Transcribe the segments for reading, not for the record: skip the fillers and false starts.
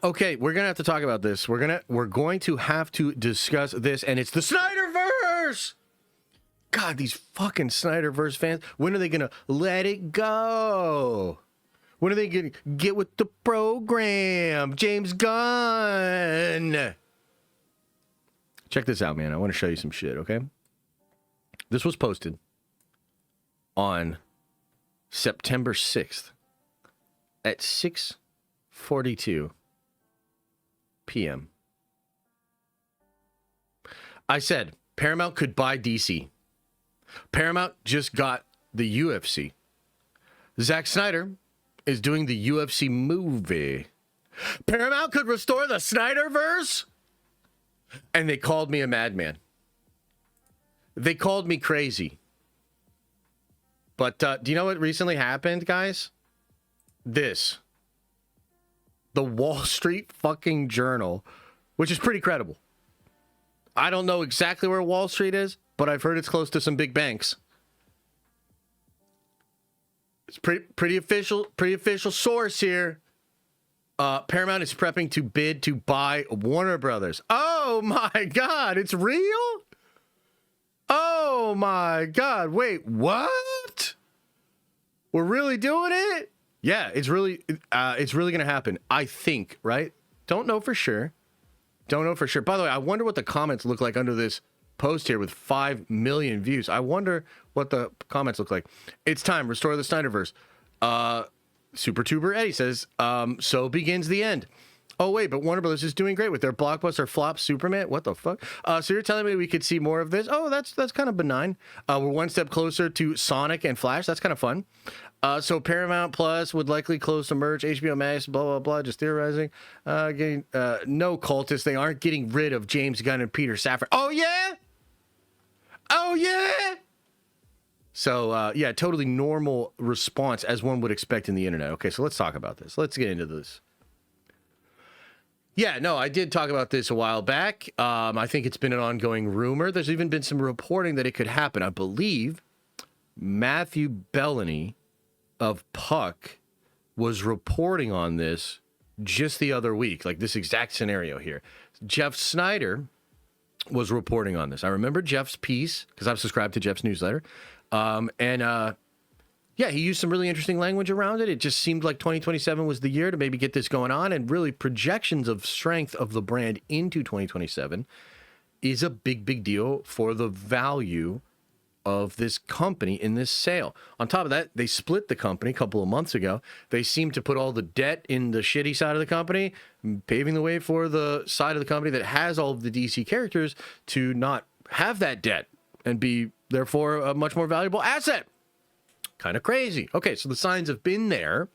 Okay, we're gonna have to talk about this. We're going to have to discuss this, and it's the Snyderverse. God, these fucking Snyderverse fans. When are they gonna let it go? When are they gonna get with the program? James Gunn. Check this out, man. I want to show you some shit. Okay, this was posted on September 6th at 6:42 p.m. I said Paramount could buy DC. Paramount just got the UFC. Zack Snyder is doing the UFC movie. Paramount could restore the Snyderverse? And they called me a madman. They called me crazy. But do you know what recently happened, guys? This. The Wall Street fucking Journal, which is pretty credible. I don't know exactly where Wall Street is, but I've heard it's close to some big banks. It's pretty official source here. Paramount is prepping to bid to buy Warner Brothers. Oh my God, it's real? Oh my God, wait, what? We're really doing it? Yeah, it's really going to happen. I think, right? Don't know for sure. By the way, I wonder what the comments look like under this post here with 5 million views. I wonder what the comments look like. It's time. Restore the Snyderverse. Super Tuber Eddie says, so begins the end. Oh, wait, but Warner Brothers is doing great with their blockbuster flop Superman. What the fuck? So you're telling me we could see more of this? Oh, that's kind of benign. We're one step closer to Sonic and Flash. That's kind of fun. So Paramount Plus would likely close some merch. HBO Max, blah, blah, blah. Just theorizing. No cultists. They aren't getting rid of James Gunn and Peter Safran. Oh, yeah? Oh, yeah? So, yeah, totally normal response as one would expect in the internet. Okay, so let's talk about this. Let's get into this. Yeah, no, I did talk about this a while back. I think it's been an ongoing rumor. There's even been some reporting that it could happen. I believe Matthew Bellany of Puck was reporting on this just the other week, like this exact scenario here. Jeff Snyder was reporting on this. I remember Jeff's piece because I've subscribed to Jeff's newsletter. Yeah, he used some really interesting language around it. It just seemed like 2027 was the year to maybe get this going on, and really projections of strength of the brand into 2027 is a big deal for the value of this company in this sale. On top of that, they split the company a couple of months ago. They seem to put all the debt in the shitty side of the company, paving the way for the side of the company that has all of the DC characters to not have that debt and be, therefore, a much more valuable asset. Kind of crazy. Okay, so the signs have been there.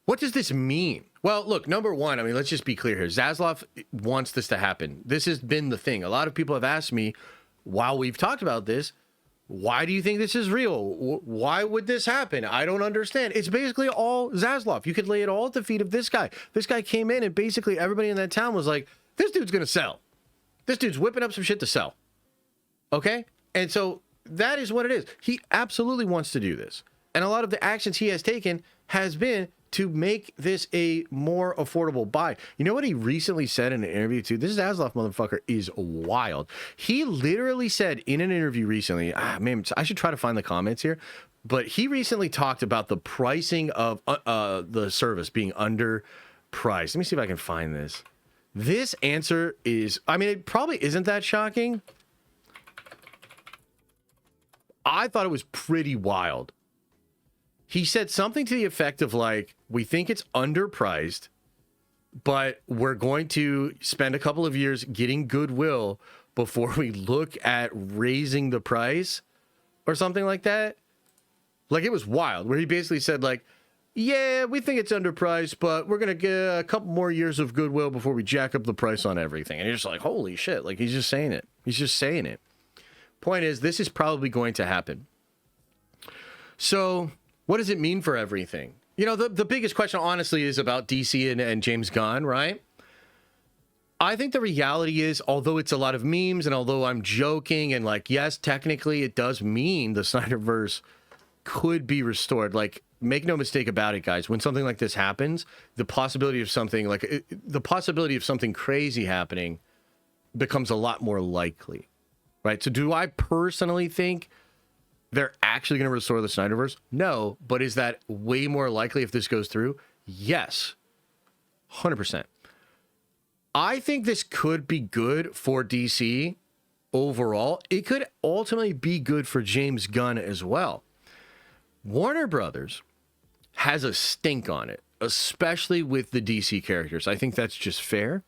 What does this mean? Well, look, number one, I mean, let's just be clear here. Zaslav wants this to happen. This has been the thing. A lot of people have asked me, while we've talked about this, why do you think this is real? Why would this happen? I don't understand. It's basically all Zaslav. You could lay it all at the feet of this guy. This guy came in and basically everybody in that town was like, this dude's going to sell. This dude's whipping up some shit to sell. Okay? And so that is what it is. He absolutely wants to do this. And a lot of the actions he has taken has been to make this a more affordable buy. You know what he recently said in an interview too? This Zaslav motherfucker is wild. He literally said in an interview recently, man, I should try to find the comments here, but he recently talked about the pricing of the service being underpriced. Let me see if I can find this. This answer is, I mean, it probably isn't that shocking. I thought it was pretty wild. He said something to the effect of like, we think it's underpriced, but we're going to spend a couple of years getting goodwill before we look at raising the price or something like that. Like, it was wild, where he basically said like, yeah, we think it's underpriced, but we're going to get a couple more years of goodwill before we jack up the price on everything. And you're just like, holy shit. Like, he's just saying it. He's just saying it. Point is, this is probably going to happen. So what does it mean for everything? You know, the biggest question, honestly, is about DC and James Gunn, right? I think the reality is, although it's a lot of memes and although I'm joking and like, yes, technically it does mean the Snyderverse could be restored. Like, make no mistake about it, guys. When something like this happens, the possibility of something crazy happening becomes a lot more likely, right? So do I personally think they're actually going to restore the Snyderverse? No, but is that way more likely if this goes through? Yes, 100%. I think this could be good for DC overall. It could ultimately be good for James Gunn as well. Warner Brothers has a stink on it, especially with the DC characters. I think that's just fair.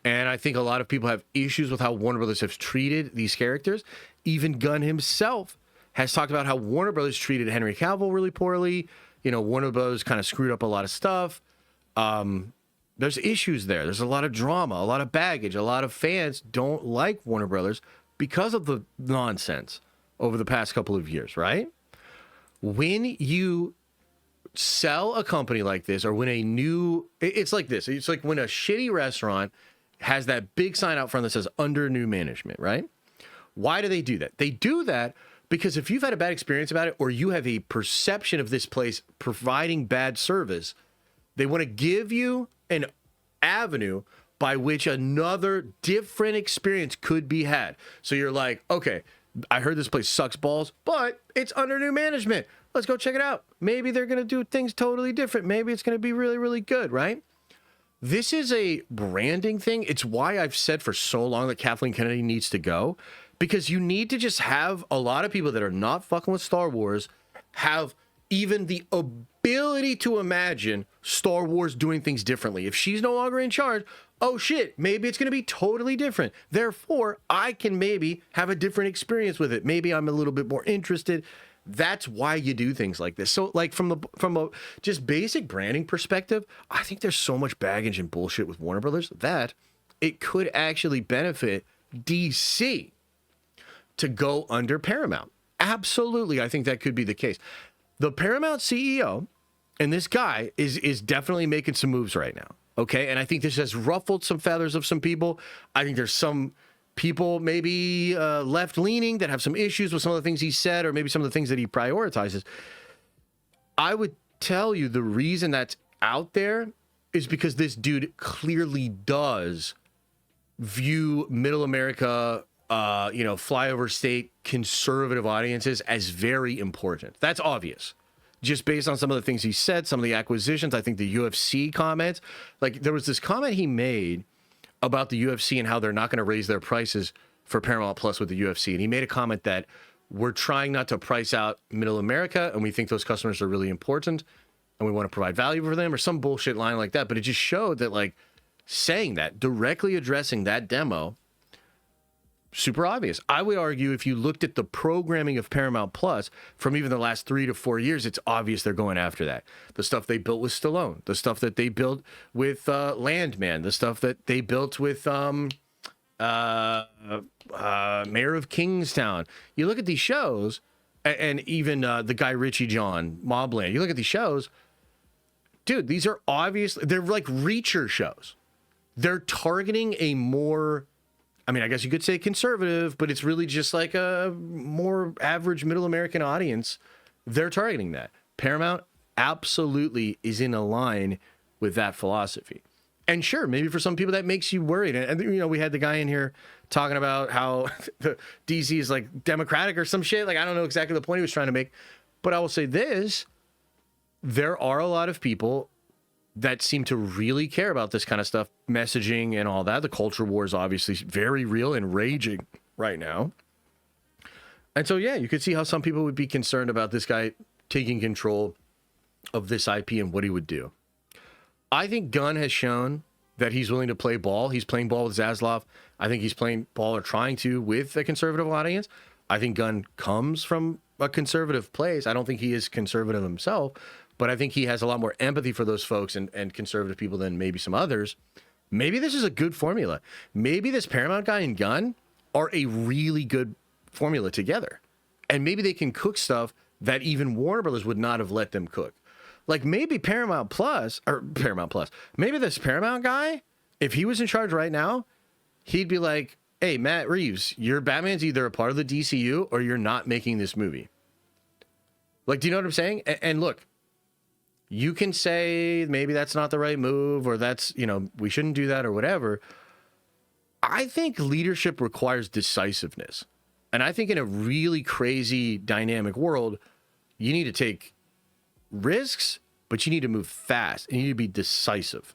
And I think a lot of people have issues with how Warner Brothers has treated these characters. Even Gunn himself has talked about how Warner Brothers treated Henry Cavill really poorly. You know, Warner Brothers kind of screwed up a lot of stuff. There's issues there. There's a lot of drama, a lot of baggage. A lot of fans don't like Warner Brothers because of the nonsense over the past couple of years, right? When you sell a company like this, or when it's like this. It's like when a shitty restaurant has that big sign out front that says under new management, right? Why do they do that? They do that because if you've had a bad experience about it, or you have a perception of this place providing bad service, they want to give you an avenue by which another different experience could be had. So you're like, okay, I heard this place sucks balls, but it's under new management. Let's go check it out. Maybe they're going to do things totally different. Maybe it's going to be really, really good, right? This is a branding thing. It's why I've said for so long that Kathleen Kennedy needs to go, because you need to just have a lot of people that are not fucking with Star Wars have even the ability to imagine Star Wars doing things differently. If she's no longer in charge, oh shit, maybe it's going to be totally different. Therefore, I can maybe have a different experience with it. Maybe I'm a little bit more interested. That's why you do things like this. So like from a just basic branding perspective, I think there's so much baggage and bullshit with Warner Brothers that it could actually benefit DC to go under Paramount. Absolutely, I think that could be the case. The Paramount CEO, and this guy is definitely making some moves right now, okay? And I think this has ruffled some feathers of some people. I think there's some people maybe left-leaning that have some issues with some of the things he said, or maybe some of the things that he prioritizes. I would tell you the reason that's out there is because this dude clearly does view middle America, flyover state conservative audiences as very important. That's obvious. Just based on some of the things he said, some of the acquisitions, I think the UFC comments, like there was this comment he made about the UFC and how they're not going to raise their prices for Paramount Plus with the UFC. And he made a comment that we're trying not to price out middle America, and we think those customers are really important, and we want to provide value for them, or some bullshit line like that. But it just showed that, like, saying that, directly addressing that demo, super obvious. I would argue if you looked at the programming of Paramount Plus from even the last 3 to 4 years, it's obvious they're going after that. The stuff they built with Stallone, the stuff that they built with Landman, the stuff that they built with Mayor of Kingstown. You look at these shows, and even the Guy Ritchie John, Mobland, you look at these shows, dude, these are obviously, they're like Reacher shows. They're targeting a more, I mean, I guess you could say conservative, but it's really just like a more average middle American audience. They're targeting that. Paramount absolutely is in a line with that philosophy. And sure, maybe for some people that makes you worried. And we had the guy in here talking about how the DC is like democratic or some shit. Like, I don't know exactly the point he was trying to make, but I will say this. There are a lot of people that seem to really care about this kind of stuff, messaging and all that. The culture war is obviously very real and raging right now. And so, yeah, you could see how some people would be concerned about this guy taking control of this IP and what he would do. I think Gunn has shown that he's willing to play ball. He's playing ball with Zaslav. I think he's playing ball, or trying to, with a conservative audience. I think Gunn comes from a conservative place. I don't think he is conservative himself, but I think he has a lot more empathy for those folks and conservative people than maybe some others. Maybe this is a good formula. Maybe this Paramount guy and Gunn are a really good formula together. And maybe they can cook stuff that even Warner Brothers would not have let them cook. Like maybe Paramount Plus, maybe this Paramount guy, if he was in charge right now, he'd be like, hey, Matt Reeves, your Batman's either a part of the DCU or you're not making this movie. Like, do you know what I'm saying? And look, You can say maybe that's not the right move, or that's, we shouldn't do that or whatever. I think leadership requires decisiveness. And I think in a really crazy dynamic world, you need to take risks, but you need to move fast and you need to be decisive.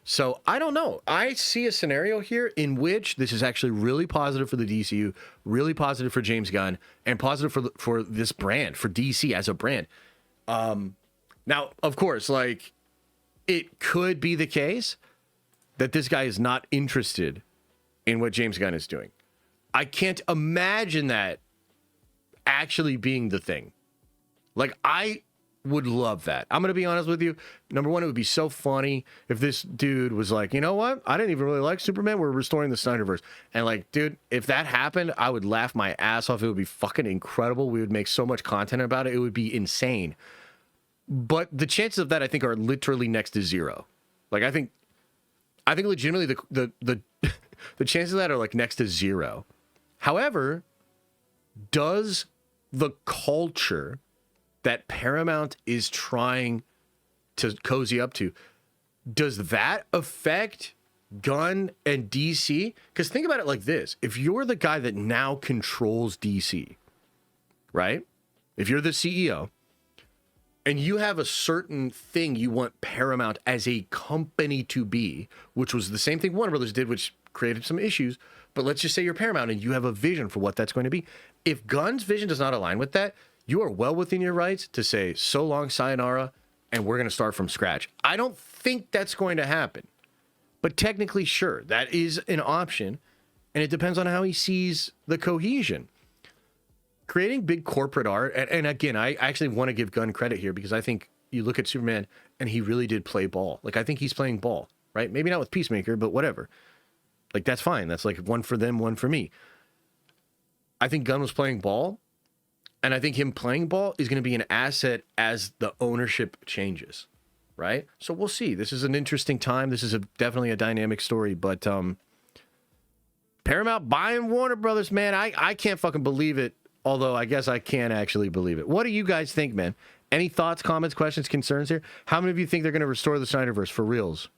So I don't know. I see a scenario here in which this is actually really positive for the DCU, really positive for James Gunn, and positive for this brand, for DC as a brand. Now, of course, like, it could be the case that this guy is not interested in what James Gunn is doing. I can't imagine that actually being the thing. Like, I would love that. I'm going to be honest with you. Number one, it would be so funny if this dude was like, you know what? I didn't even really like Superman. We're restoring the Snyderverse. And like, dude, if that happened, I would laugh my ass off. It would be fucking incredible. We would make so much content about it. It would be insane. But the chances of that, I think, are literally next to zero. Like, I think legitimately the chances of that are like next to zero. However, does the culture that Paramount is trying to cozy up to, does that affect Gunn and DC? Because think about it like this. If you're the guy that now controls DC, right? If you're the CEO and you have a certain thing you want Paramount as a company to be, which was the same thing Warner Brothers did, which created some issues, but let's just say you're Paramount and you have a vision for what that's going to be. If Gunn's vision does not align with that, you are well within your rights to say, so long, sayonara, and we're going to start from scratch. I don't think that's going to happen. But technically, sure, that is an option, and it depends on how he sees the cohesion. Creating big corporate art, and again, I actually want to give Gunn credit here, because I think you look at Superman, and he really did play ball. Like, I think he's playing ball, right? Maybe not with Peacemaker, but whatever. Like, that's fine. That's like one for them, one for me. I think Gunn was playing ball. And I think him playing ball is going to be an asset as the ownership changes, right? So we'll see. This is an interesting time. This is definitely a dynamic story. But Paramount buying Warner Brothers, man, I can't fucking believe it. Although I guess I can actually believe it. What do you guys think, man? Any thoughts, comments, questions, concerns here? How many of you think they're going to restore the Snyderverse for reals?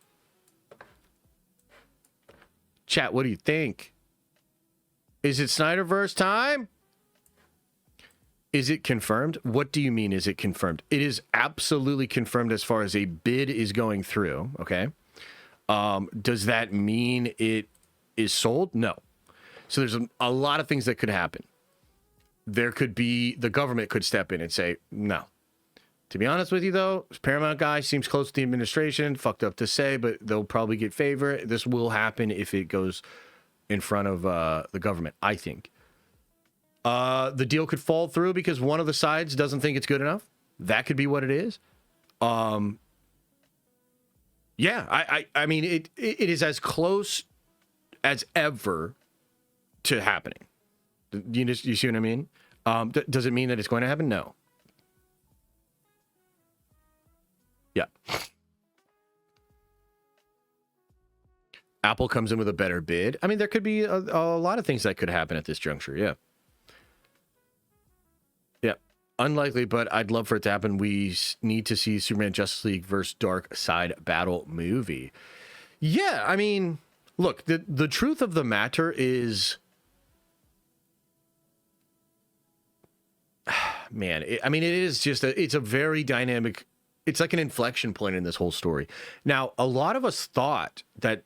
Chat, what do you think? Is it Snyderverse time? Is it confirmed? What do you mean, is it confirmed? It is absolutely confirmed as far as a bid is going through, okay? Does that mean it is sold? No. So there's a lot of things that could happen. There could be, the government could step in and say, no. To be honest with you, though, this Paramount guy seems close to the administration, fucked up to say, but they'll probably get favor. This will happen if it goes in front of the government, I think. The deal could fall through because one of the sides doesn't think it's good enough. That could be what it is. Yeah, I mean, it is as close as ever to happening. You see what I mean? Does it mean that it's going to happen? No. Yeah. Apple comes in with a better bid. I mean, there could be a lot of things that could happen at this juncture. Yeah. Yeah. Unlikely, but I'd love for it to happen. We need to see Superman Justice League versus Dark Side Battle movie. Yeah. I mean, look, the truth of the matter is, man, it is just it's a very dynamic, it's like an inflection point in this whole story. Now, a lot of us thought that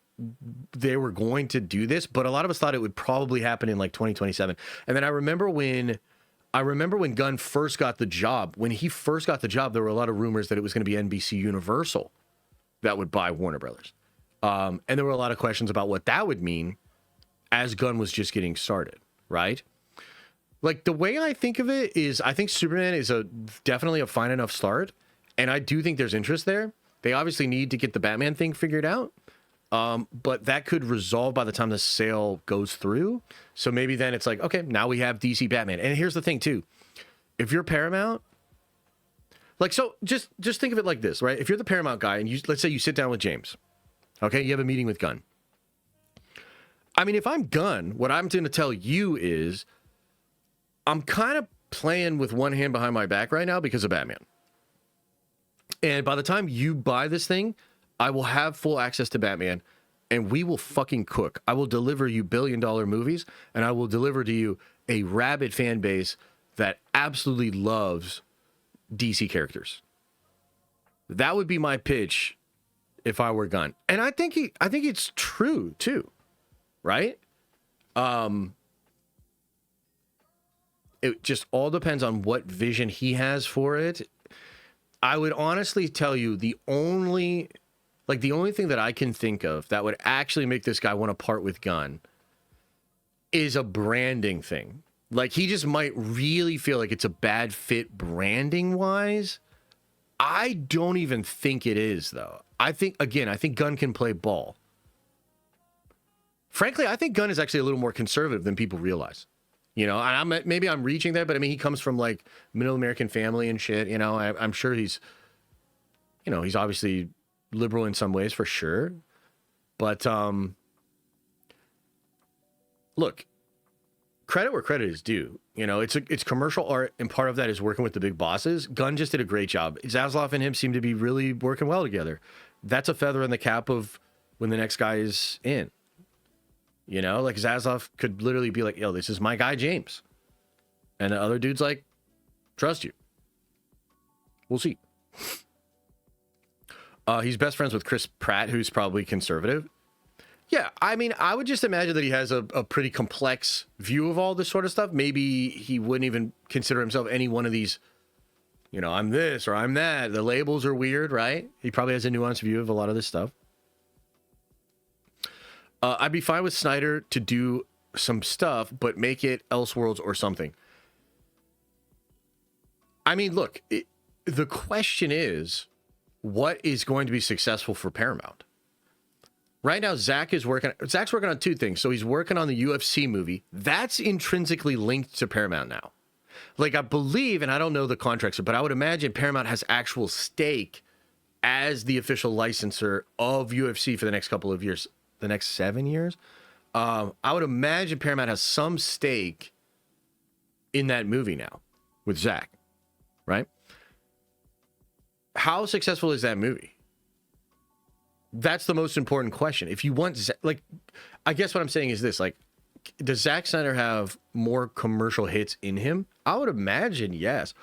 they were going to do this, but a lot of us thought it would probably happen in like 2027. And then I remember when Gunn first got the job. When he first got the job, there were a lot of rumors that it was going to be NBC Universal that would buy Warner Brothers. And there were a lot of questions about what that would mean as Gunn was just getting started, right? Like, the way I think of it is, I think Superman is definitely a fine enough start, and I do think there's interest there. They obviously need to get the Batman thing figured out, but that could resolve by the time the sale goes through. So maybe then it's like, okay, now we have DC Batman. And here's the thing too, if you're Paramount, like, so just think of it like this, right? If you're the Paramount guy and let's say you sit down with James, okay, you have a meeting with Gunn. I mean, if I'm Gunn, what I'm going to tell you is, I'm kind of playing with one hand behind my back right now because of Batman. And by the time you buy this thing, I will have full access to Batman, and we will fucking cook. I will deliver you billion-dollar movies, and I will deliver to you a rabid fan base that absolutely loves DC characters. That would be my pitch if I were Gunn. And I think it's true too, right? It just all depends on what vision he has for it. I would honestly tell you the only thing that I can think of that would actually make this guy want to part with Gunn is a branding thing. Like, he just might really feel like it's a bad fit branding wise. I don't even think it is, though. I think Gunn can play ball. Frankly, I think Gunn is actually a little more conservative than people realize. You know, and maybe I'm reaching there, but I mean, he comes from like middle American family and shit. You know, I'm sure he's obviously liberal in some ways for sure. But look, credit where credit is due. You know, it's commercial art, and part of that is working with the big bosses. Gunn just did a great job. Zaslav and him seem to be really working well together. That's a feather in the cap of when the next guy is in. You know, like Zaslav could literally be like, yo, this is my guy, James. And the other dude's like, trust you. We'll see. He's best friends with Chris Pratt, who's probably conservative. Yeah, I mean, I would just imagine that he has a pretty complex view of all this sort of stuff. Maybe he wouldn't even consider himself any one of these, you know, I'm this or I'm that. The labels are weird, right? He probably has a nuanced view of a lot of this stuff. I'd be fine with Snyder to do some stuff, but make it Elseworlds or something. I mean, look, the question is, what is going to be successful for Paramount? Right now, Zach's working on two things. So he's working on the UFC movie. That's intrinsically linked to Paramount now. Like, I believe, and I don't know the contracts, but I would imagine Paramount has actual stake as the official licensor of UFC for the next couple of years. The next 7 years. I would imagine Paramount has some stake in that movie now with Zach, right? How successful is that movie? That's the most important question. If you want, like, I guess what I'm saying is this, like, does Zack Snyder have more commercial hits in him? I would imagine yes.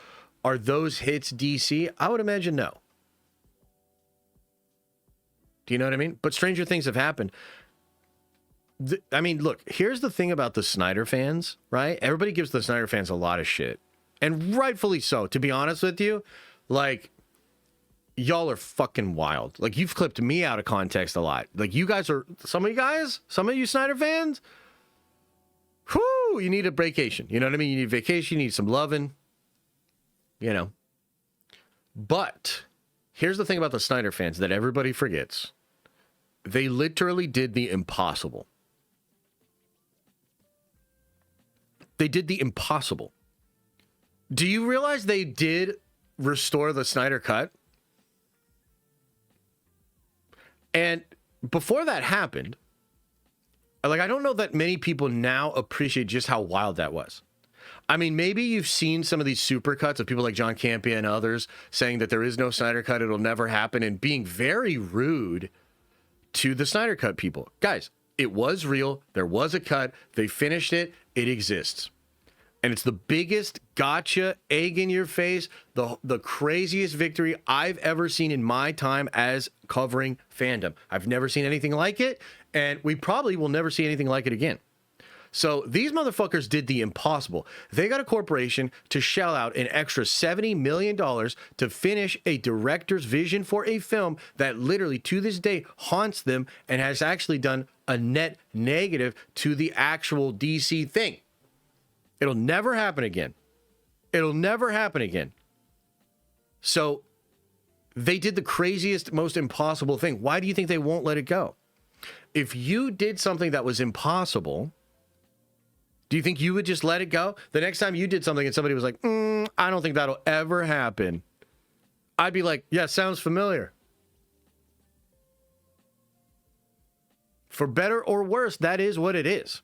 Are those hits DC? I would imagine no. Do you know what I mean? But stranger things have happened. I mean, look, here's the thing about the Snyder fans, right? Everybody gives the Snyder fans a lot of shit. And rightfully so, to be honest with you. Like, y'all are fucking wild. Like, you've clipped me out of context a lot. Like, you guys are, some of you Snyder fans, whoo, you need a vacation. You know what I mean? You need a vacation, you need some loving, you know. But here's the thing about the Snyder fans that everybody forgets. They literally did the impossible. They did the impossible. Do you realize they did restore the Snyder Cut? And before that happened, like, I don't know that many people now appreciate just how wild that was. I mean, maybe you've seen some of these supercuts of people like John Campea and others saying that there is no Snyder Cut, it'll never happen, and being very rude to the Snyder Cut people. Guys, it was real. There was a cut. They finished it. It exists. And it's the biggest gotcha, egg in your face, the craziest victory I've ever seen in my time as covering fandom. I've never seen anything like it, and we probably will never see anything like it again. So these motherfuckers did the impossible. They got a corporation to shell out an extra $70 million to finish a director's vision for a film that literally to this day haunts them and has actually done a net negative to the actual DC thing. It'll never happen again. It'll never happen again. So they did the craziest, most impossible thing. Why do you think they won't let it go? If you did something that was impossible, do you think you would just let it go? The next time you did something and somebody was like, I don't think that'll ever happen, I'd be like, yeah, sounds familiar. For better or worse, that is what it is.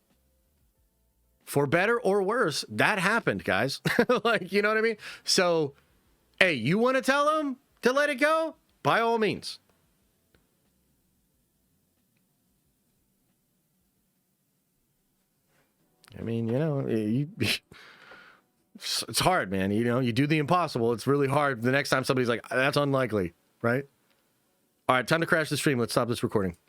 For better or worse, that happened, guys. Like, you know what I mean? So, hey, you want to tell them? to let it go, by all means. I mean, you know, it's hard, man. You know, you do the impossible. It's really hard. The next time somebody's like, that's unlikely, right? All right, time to crash the stream. Let's stop this recording.